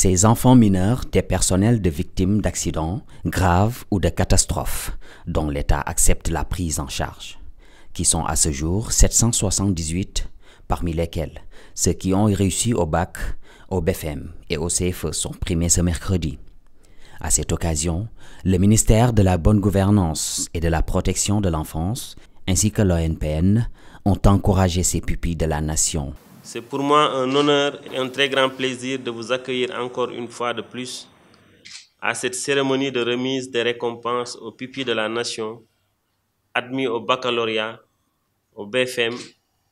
Ces enfants mineurs des personnels de victimes d'accidents graves ou de catastrophes dont l'État accepte la prise en charge, qui sont à ce jour 778, parmi lesquels ceux qui ont réussi au bac, au BFM et au CFE sont primés ce mercredi. À cette occasion, le ministère de la Bonne Gouvernance et de la Protection de l'Enfance ainsi que l'ONPN ont encouragé ces pupilles de la nation. C'est pour moi un honneur et un très grand plaisir de vous accueillir encore une fois de plus à cette cérémonie de remise des récompenses aux pupilles de la nation admis au baccalauréat, au BFM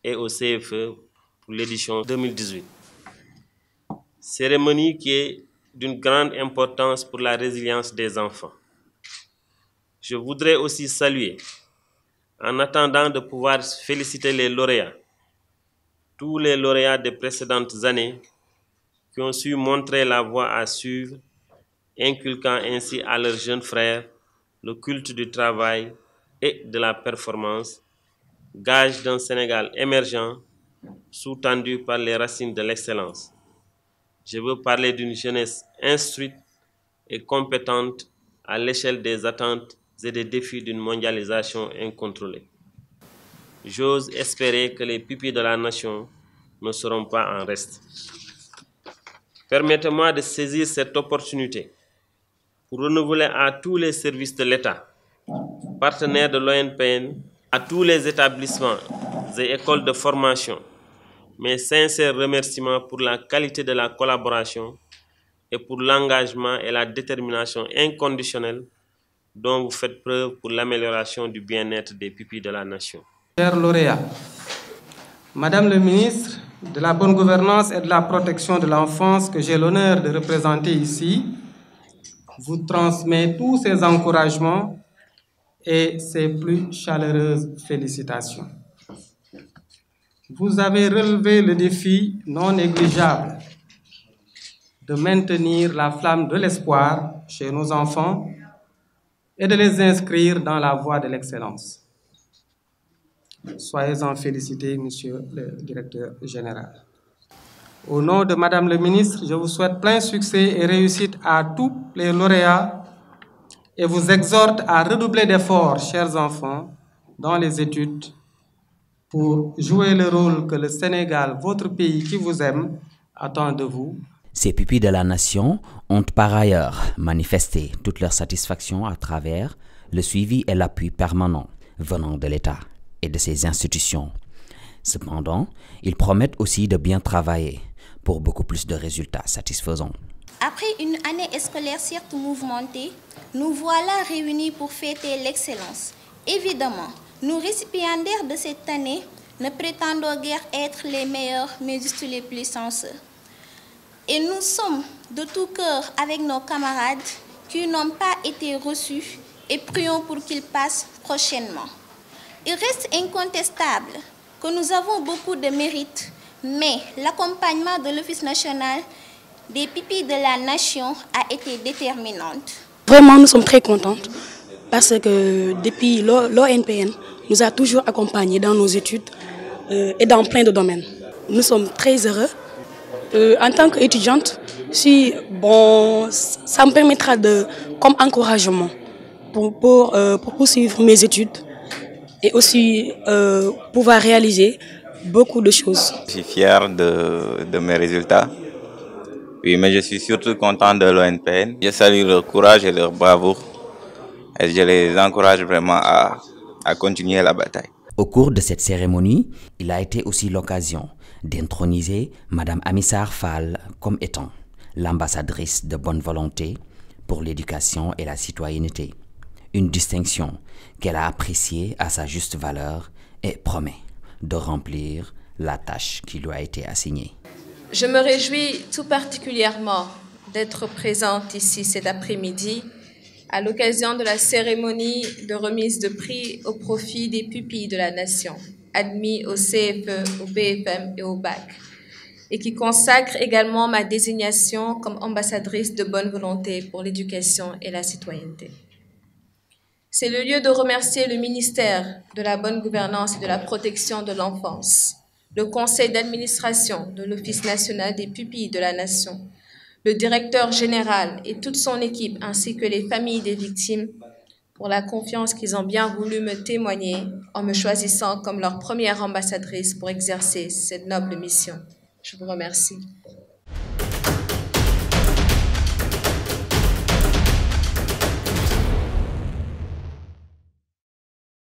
et au CFE pour l'édition 2018. Cérémonie qui est d'une grande importance pour la résilience des enfants. Je voudrais aussi saluer, en attendant de pouvoir féliciter les lauréats, tous les lauréats des précédentes années qui ont su montrer la voie à suivre, inculquant ainsi à leurs jeunes frères le culte du travail et de la performance, gage d'un Sénégal émergent, sous-tendu par les racines de l'excellence. Je veux parler d'une jeunesse instruite et compétente à l'échelle des attentes et des défis d'une mondialisation incontrôlée. J'ose espérer que les pupilles de la nation ne seront pas en reste. Permettez-moi de saisir cette opportunité pour renouveler à tous les services de l'État, partenaires de l'ONPN, à tous les établissements et écoles de formation, mes sincères remerciements pour la qualité de la collaboration et pour l'engagement et la détermination inconditionnelle dont vous faites preuve pour l'amélioration du bien-être des pupilles de la nation. Chers lauréats, Madame le ministre de la Bonne Gouvernance et de la Protection de l'Enfance, que j'ai l'honneur de représenter ici, vous transmet tous ses encouragements et ses plus chaleureuses félicitations. Vous avez relevé le défi non négligeable de maintenir la flamme de l'espoir chez nos enfants et de les inscrire dans la voie de l'excellence. Soyez-en félicités, Monsieur le Directeur Général. Au nom de Madame le Ministre, je vous souhaite plein succès et réussite à tous les lauréats et vous exhorte à redoubler d'efforts, chers enfants, dans les études pour jouer le rôle que le Sénégal, votre pays qui vous aime, attend de vous. Ces pupilles de la nation ont par ailleurs manifesté toute leur satisfaction à travers le suivi et l'appui permanent venant de l'État et de ses institutions. Cependant, ils promettent aussi de bien travailler pour beaucoup plus de résultats satisfaisants. Après une année scolaire certes mouvementée, nous voilà réunis pour fêter l'excellence. Évidemment, nous récipiendaires de cette année ne prétendons guère être les meilleurs, mais juste les plus chanceux. Et nous sommes de tout cœur avec nos camarades qui n'ont pas été reçus et prions pour qu'ils passent prochainement. Il reste incontestable que nous avons beaucoup de mérite, mais l'accompagnement de l'Office national des pupilles de la nation a été déterminant. Vraiment, nous sommes très contentes parce que depuis l'ONPN nous a toujours accompagnés dans nos études et dans plein de domaines. Nous sommes très heureux. En tant qu'étudiante, ça me permettra comme encouragement pour poursuivre mes études et aussi pouvoir réaliser beaucoup de choses. Je suis fier de mes résultats, oui, mais je suis surtout content de l'ONPN. Je salue leur courage et leur bravoure et je les encourage vraiment à continuer la bataille. Au cours de cette cérémonie, il a été aussi l'occasion d'introniser Madame Amissar Fall comme étant l'ambassadrice de bonne volonté pour l'éducation et la citoyenneté. Une distinction qu'elle a appréciée à sa juste valeur et promet de remplir la tâche qui lui a été assignée. Je me réjouis tout particulièrement d'être présente ici cet après-midi à l'occasion de la cérémonie de remise de prix au profit des pupilles de la nation, admis au CFE, au BFM et au BAC, et qui consacre également ma désignation comme ambassadrice de bonne volonté pour l'éducation et la citoyenneté. C'est le lieu de remercier le ministère de la Bonne Gouvernance et de la Protection de l'Enfance, le conseil d'administration de l'Office national des pupilles de la nation, le directeur général et toute son équipe, ainsi que les familles des victimes, pour la confiance qu'ils ont bien voulu me témoigner en me choisissant comme leur première ambassadrice pour exercer cette noble mission. Je vous remercie.